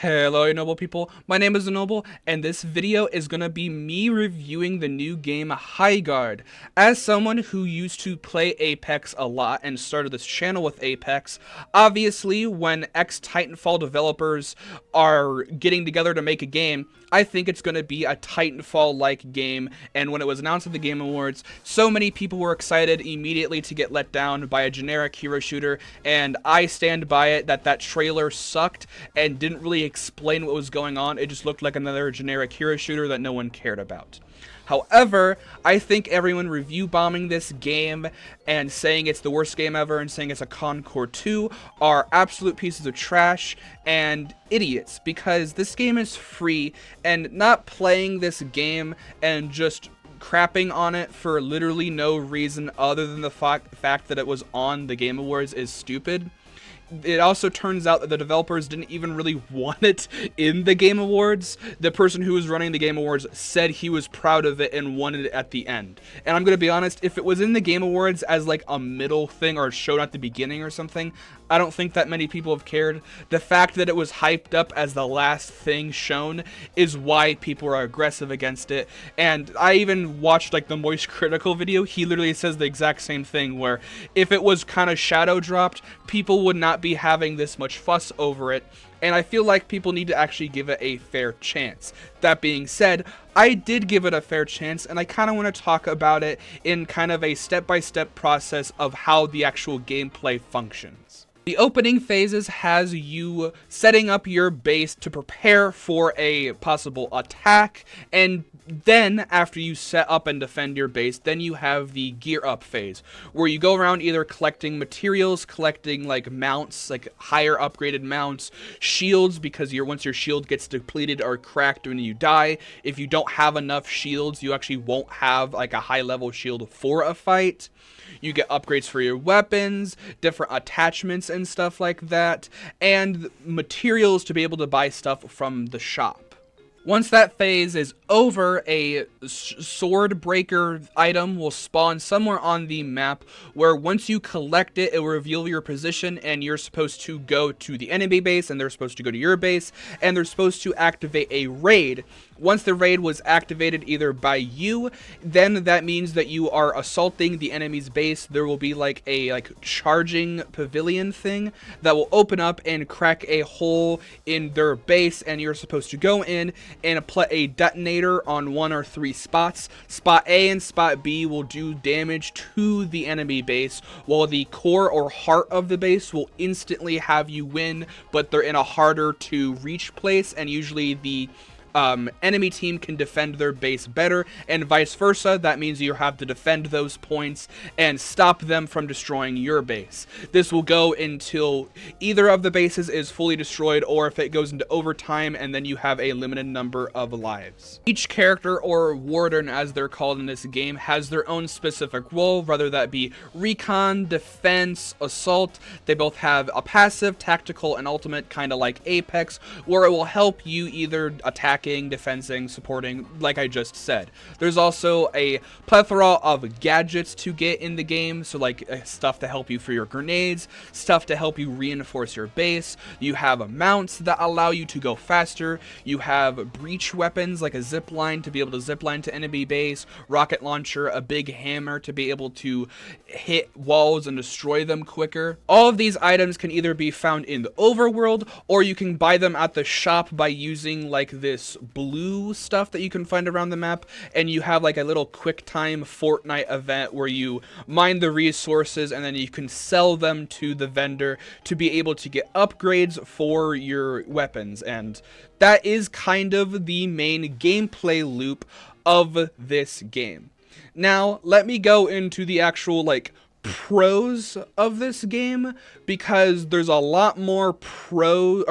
Hello, noble people. My name is Noble, and this video is gonna be me reviewing the new game Highguard. As someone who used to play Apex a lot and started this channel with Apex, obviously when ex-Titanfall developers are getting together to make a game, I think it's gonna be a Titanfall-like game. And when it was announced at the Game Awards, so many people were excited immediately to get let down by a generic hero shooter, and I stand by it that trailer sucked and didn't really explain what was going on. It just looked like another generic hero shooter that no one cared about. However, I think everyone review bombing this game and saying it's the worst game ever and saying it's a Concord 2 are absolute pieces of trash and idiots, because this game is free, and not playing this game and just crapping on it for literally no reason other than the fact that it was on the Game Awards is stupid. It also turns out that the developers didn't even really want it in the Game Awards. The person who was running the Game Awards said he was proud of it and wanted it at the end. And I'm going to be honest, if it was in the Game Awards as like a middle thing or shown at the beginning or something, I don't think that many people have cared. The fact that it was hyped up as the last thing shown is why people are aggressive against it. And I even watched like the Moist Critical video. He literally says the exact same thing, where if it was kind of shadow dropped, people would not be having this much fuss over it. And I feel like people need to actually give it a fair chance. That being said, I did give it a fair chance, and I kind of want to talk about it in kind of a step-by-step process of how the actual gameplay functions. The opening phases has you setting up your base to prepare for a possible attack, and then after you set up and defend your base, then you have the gear up phase, where you go around either collecting materials, collecting like mounts, like higher upgraded mounts, shields, because once your shield gets depleted or cracked when you die, if you don't have enough shields, you actually won't have like a high level shield for a fight. You get upgrades for your weapons, different attachments and stuff like that, and materials to be able to buy stuff from the shop. Once that phase is over, a sword breaker item will spawn somewhere on the map, where once you collect it, it will reveal your position, and you're supposed to go to the enemy base, and they're supposed to go to your base, and they're supposed to activate a raid. Once the raid was activated either by you, then that means that you are assaulting the enemy's base. There will be like a charging pavilion thing that will open up and crack a hole in their base, and you're supposed to go in and put a detonator on 1 or 3 spots. Spot A and Spot B will do damage to the enemy base, while the core or heart of the base will instantly have you win, but they're in a harder to reach place, and usually the enemy team can defend their base better, and vice versa. That means you have to defend those points and stop them from destroying your base. This will go until either of the bases is fully destroyed, or if it goes into overtime, and then you have a limited number of lives. Each character, or warden as they're called in this game, has their own specific role, whether that be recon, defense, assault. They both have a passive, tactical, and ultimate, kind of like Apex, where it will help you either attacking, defensing, supporting, like I just said. There's also a plethora of gadgets to get in the game, so like stuff to help you for your grenades, stuff to help you reinforce your base. You have mounts that allow you to go faster. You have breach weapons like a zip line to be able to zip line to enemy base, rocket launcher, a big hammer to be able to hit walls and destroy them quicker. All of these items can either be found in the overworld, or you can buy them at the shop by using like this blue stuff that you can find around the map, and you have like a little quick time Fortnite event where you mine the resources and then you can sell them to the vendor to be able to get upgrades for your weapons. And that is kind of the main gameplay loop of this game. Now let me go into the actual pros of this game, because there's a lot more cons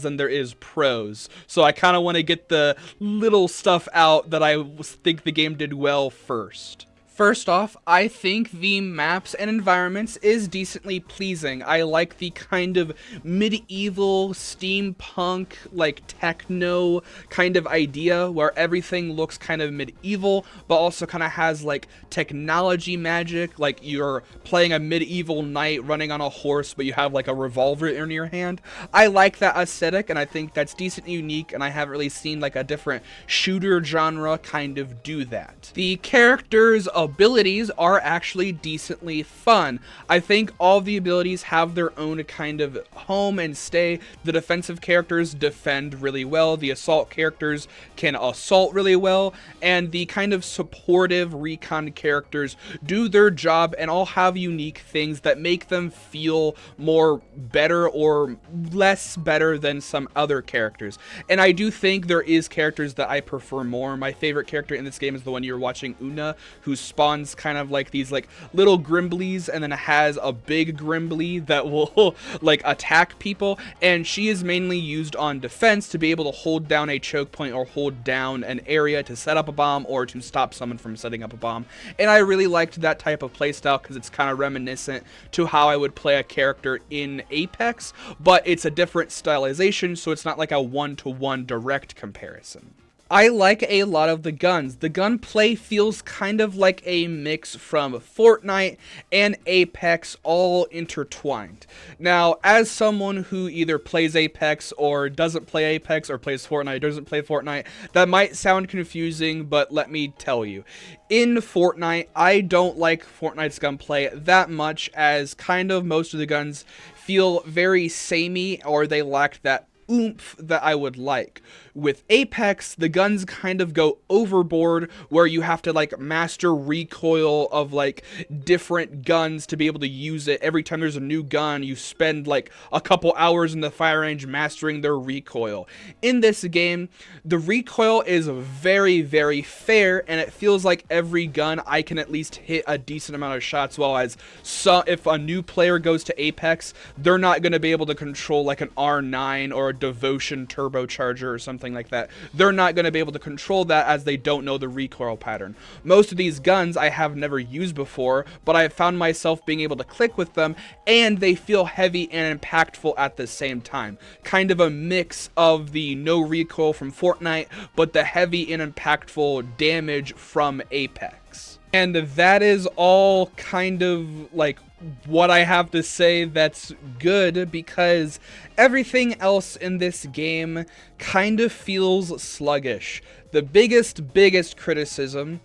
than there is pros. So I kind of want to get the little stuff out that I think the game did well first. First off, I think the maps and environments is decently pleasing. I like the kind of medieval, steampunk, like techno kind of idea where everything looks kind of medieval, but also kind of has like technology magic, like you're playing a medieval knight running on a horse, but you have like a revolver in your hand. I like that aesthetic, and I think that's decently unique, and I haven't really seen like a different shooter genre kind of do that. The characters' abilities are actually decently fun. I think all the abilities have their own kind of home and stay. The defensive characters defend really well, the assault characters can assault really well, and the kind of supportive recon characters do their job and all have unique things that make them feel more better or less better than some other characters. And I do think there is characters that I prefer more. My favorite character in this game is the one you're watching, Una, who spawns kind of like these like little Grimblies and then has a big Grimbly that will like attack people, and she is mainly used on defense to be able to hold down a choke point or hold down an area to set up a bomb or to stop someone from setting up a bomb. And I really liked that type of playstyle because it's kind of reminiscent to how I would play a character in Apex, but it's a different stylization, so it's not like a one-to-one direct comparison. I like a lot of the guns. The gunplay feels kind of like a mix from Fortnite and Apex all intertwined. Now, as someone who either plays Apex or doesn't play Apex, or plays Fortnite or doesn't play Fortnite, that might sound confusing, but let me tell you. In Fortnite, I don't like Fortnite's gunplay that much, as kind of most of the guns feel very samey, or they lack that oomph that I would like. With Apex, the guns kind of go overboard, where you have to like master recoil of like different guns to be able to use it. Every time there's a new gun, you spend like a couple hours in the fire range mastering their recoil. In this game, the recoil is very, very fair, and it feels like every gun I can at least hit a decent amount of shots, while as if a new player goes to Apex, they're not going to be able to control like an R9 or a Devotion turbocharger or something like that. They're not going to be able to control that, as they don't know the recoil pattern. Most of these guns I have never used before, but I have found myself being able to click with them, and they feel heavy and impactful at the same time. Kind of a mix of the no recoil from Fortnite, but the heavy and impactful damage from Apex. And that is all kind of like what I have to say that's good, because everything else in this game kind of feels sluggish. The biggest criticism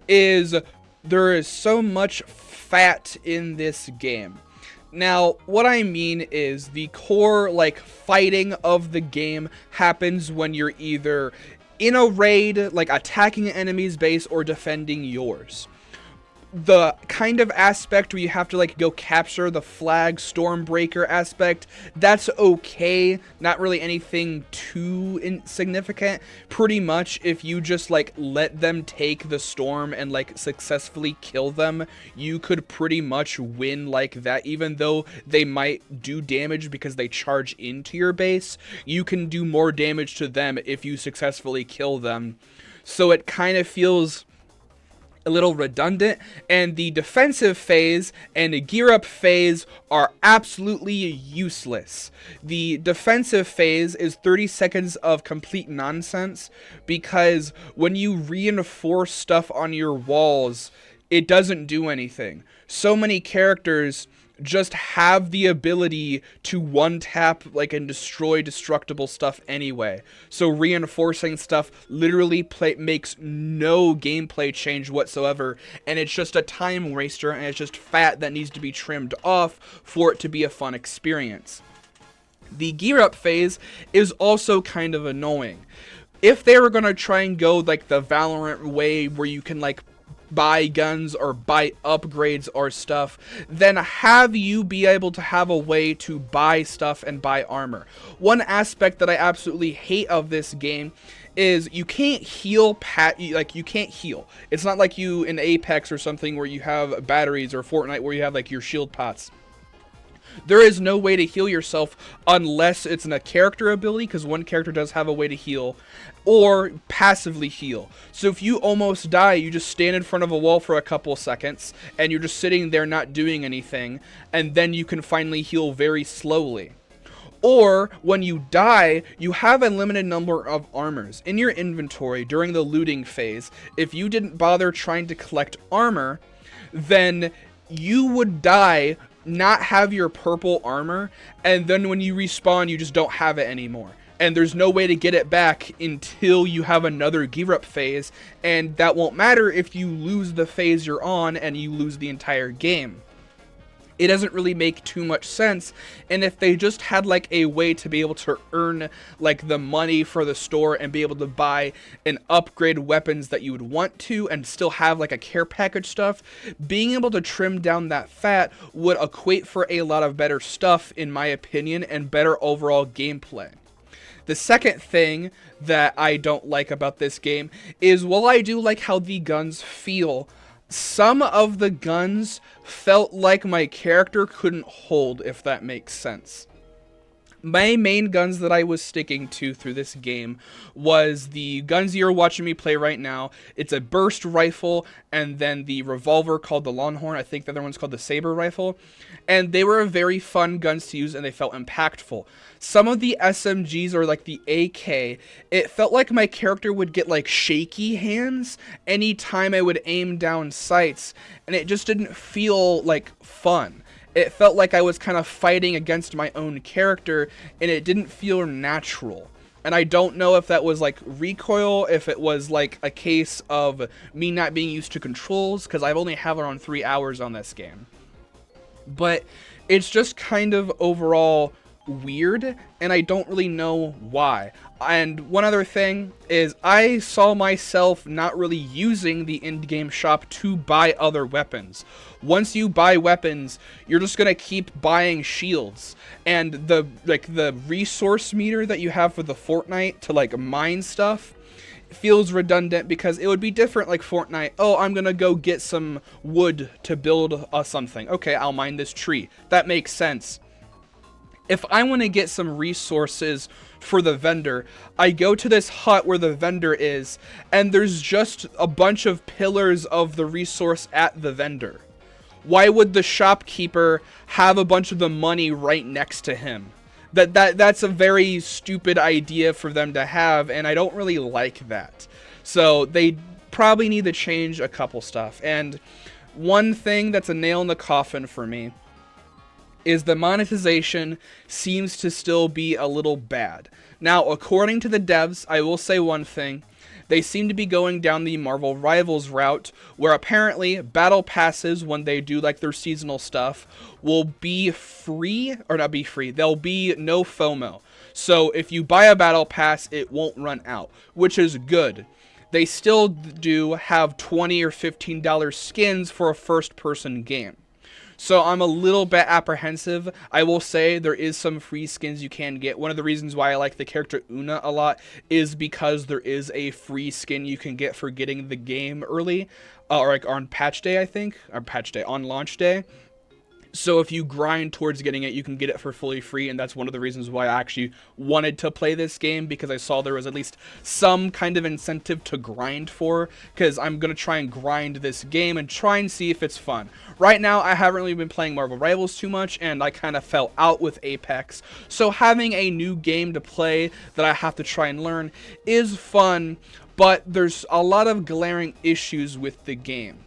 is there is so much fat in this game. Now, what I mean is the core like fighting of the game happens when you're either in a raid, like attacking an enemy's base, or defending yours. The kind of aspect where you have to like go capture the flag Stormbreaker aspect, that's okay, not really anything too insignificant. Pretty much if you just like let them take the storm and like successfully kill them, you could pretty much win like that. Even though they might do damage because they charge into your base, you can do more damage to them if you successfully kill them. So it kind of feels a little redundant, and the defensive phase and the gear up phase are absolutely useless. The defensive phase is 30 seconds of complete nonsense, because when you reinforce stuff on your walls, it doesn't do anything. So many characters just have the ability to one-tap like and destroy destructible stuff anyway. So reinforcing stuff literally makes no gameplay change whatsoever, and it's just a time waster, and it's just fat that needs to be trimmed off for it to be a fun experience. The gear up phase is also kind of annoying. If they were going to try and go like the Valorant way, where you can like buy guns or buy upgrades or stuff, then have you be able to have a way to buy stuff and buy armor. One aspect that I absolutely hate of this game is you can't heal you can't heal. It's not like you in Apex or something where you have batteries, or Fortnite where you have like your shield pots. There is no way to heal yourself unless it's in a character ability, because one character does have a way to heal, or passively heal. So if you almost die, you just stand in front of a wall for a couple seconds, and you're just sitting there not doing anything, and then you can finally heal very slowly. Or, when you die, you have a limited number of armors in your inventory during the looting phase. If you didn't bother trying to collect armor, then you would die, not have your purple armor, and then when you respawn, you just don't have it anymore. And there's no way to get it back until you have another gear up phase, and that won't matter if you lose the phase you're on and you lose the entire game. It doesn't really make too much sense, and if they just had like a way to be able to earn like the money for the store and be able to buy and upgrade weapons that you would want to and still have like a care package stuff, being able to trim down that fat would equate for a lot of better stuff in my opinion and better overall gameplay. The second thing that I don't like about this game is, while I do like how the guns feel, some of the guns felt like my character couldn't hold, if that makes sense. My main guns that I was sticking to through this game was the guns you're watching me play right now. It's a burst rifle and then the revolver called the Longhorn. I think the other one's called the saber rifle. And they were very fun guns to use and they felt impactful. Some of the SMGs, or like the AK, it felt like my character would get like shaky hands anytime I would aim down sights, and it just didn't feel like fun. It felt like I was kind of fighting against my own character, and it didn't feel natural. And I don't know if that was like recoil, if it was like a case of me not being used to controls, because I've only had around 3 hours on this game. But it's just kind of overall weird, and I don't really know why. And one other thing is, I saw myself not really using the in-game shop to buy other weapons. Once you buy weapons, you're just gonna keep buying shields, and the resource meter that you have for the Fortnite to like mine stuff feels redundant, because it would be different like Fortnite. Oh, I'm gonna go get some wood to build something. Okay, I'll mine this tree. That makes sense. If I want to get some resources for the vendor, I go to this hut where the vendor is, and there's just a bunch of pillars of the resource at the vendor. Why would the shopkeeper have a bunch of the money right next to him? That's a very stupid idea for them to have, and I don't really like that. So they probably need to change a couple stuff. And one thing that's a nail in the coffin for me is the monetization seems to still be a little bad. Now, according to the devs, I will say one thing. They seem to be going down the Marvel Rivals route, where apparently battle passes, when they do like their seasonal stuff, will be free, or not be free, there'll be no FOMO. So if you buy a battle pass, it won't run out, which is good. They still do have $20 or $15 skins for a first-person game. So I'm a little bit apprehensive. I will say there is some free skins you can get. One of the reasons why I like the character Una a lot is because there is a free skin you can get for getting the game early, or like on patch day, I think, or patch day, on launch day. So if you grind towards getting it, you can get it for fully free, and that's one of the reasons why I actually wanted to play this game, because I saw there was at least some kind of incentive to grind for, because I'm going to try and grind this game and try and see if it's fun. Right now, I haven't really been playing Marvel Rivals too much, and I kind of fell out with Apex, so having a new game to play that I have to try and learn is fun, but there's a lot of glaring issues with the game.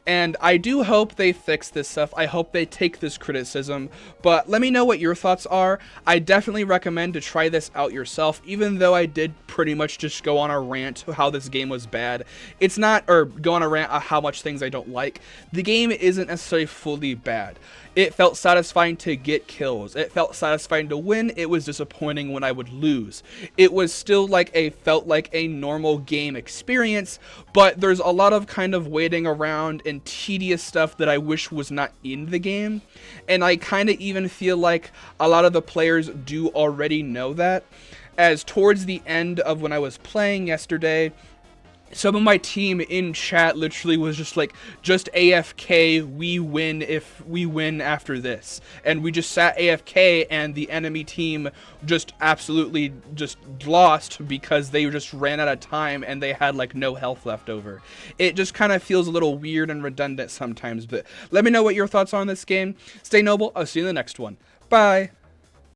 And I do hope they fix this stuff. I hope they take this criticism. But let me know what your thoughts are. I definitely recommend to try this out yourself, even though I did pretty much just go on a rant how this game was bad. It's not, or go on a rant of how much things I don't like. The game isn't necessarily fully bad. It felt satisfying to get kills. It felt satisfying to win. It was disappointing when I would lose. It was still felt like a normal game experience, but there's a lot of kind of waiting around and tedious stuff that I wish was not in the game. And I kind of even feel like a lot of the players do already know that, as towards the end of when I was playing yesterday, some of my team in chat literally was just like, just AFK, we win if we win after this. And we just sat AFK and the enemy team just absolutely just lost because they just ran out of time and they had like no health left over. It just kind of feels a little weird and redundant sometimes, but let me know what your thoughts are on this game. Stay noble, I'll see you in the next one. Bye!